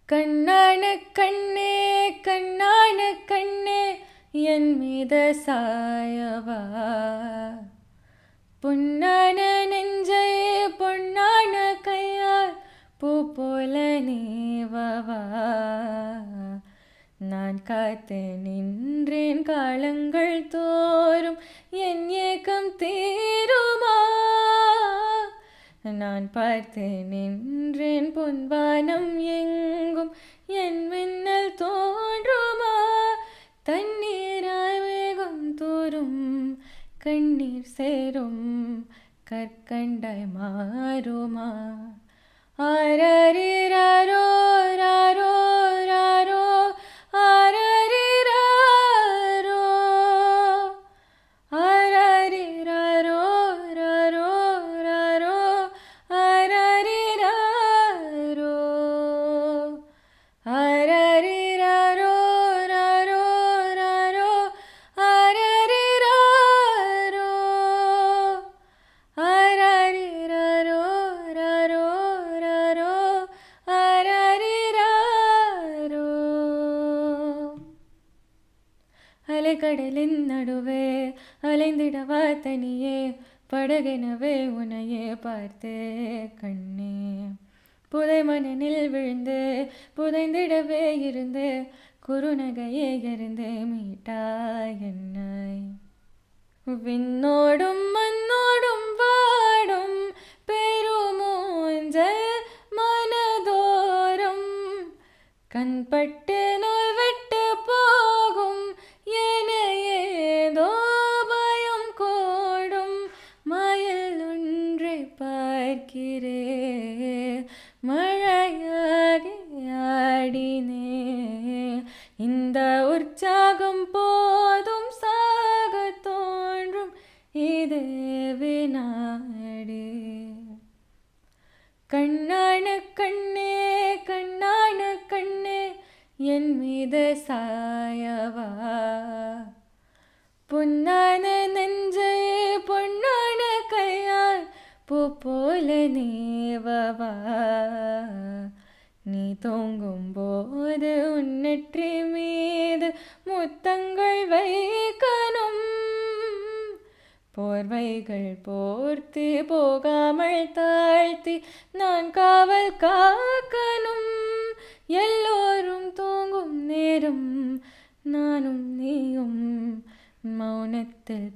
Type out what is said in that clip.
கண்ணான கண்ணே கண்ணான கண்ணே என் மீது சாயவா, பொன்னான நெஞ்சை பொன்னான கையால் பூ போல நீவவா. நான் காத்து நின்றேன் காலங்கள் தோறும் என் ஏக்கம் தீருமா. நான் பார்த்து நின்றேன் பொன்வானம் எங்கும் என் மின்னல் தோன்றுமா. தண்ணீராய் வேகம் தோறும் கண்ணீர் சேரும் கற்கண்டாய் மாறுமா. ஆரரிராரோ ராரோ ராரோ ஆரரிராரோ ஆரரிராரோ ராரோ ராரோ ஆரரிராரோ ஆரரிராரோ ராரோ ராரோ ஆரரிராரோ ஆரரிராரோ ராரோ ராரோ ஆரரிராரோ. அலைக்கடலின் நடுவே அலைந்திடவா தனியே, படகெனவே உன்னையே பார்த்தே கண்ணே. புதை மணனில் விழுந்து புதைந்திடவே இருந்து குறுநகையே எறிந்து மீட்டா என்னை. விண்ணோடும் மண்ணோடும் வாடும் பெருமூஞ்சல் மனதோறும் கண்பட்டு நூல் விட்டு போகும் என ஏதோ பயம் கூடும். மயில் ஒன்றை பார்க்கிறே மழையாகி ஆடினே. இந்த உற்சாகம் போதும் சாக தோன்றும் இது வினாடி. கண்ணான கண்ணே கண்ணான கண்ணே என் மீது சாயவா, பொன்னான நெஞ்சை பொன்னான கையால் பூ போல நீவவா. நீ தூங்கும் போது உன் நெற்றி மீது முத்தங்கள் வைக்கணும். போர்வைகள் போர்த்தி போகாமல் தாழ்த்தி நான் காவல் காக்கணும். எல்லோரும் தூங்கும் நேரம் நானும் நீயும் மௌனத்தில்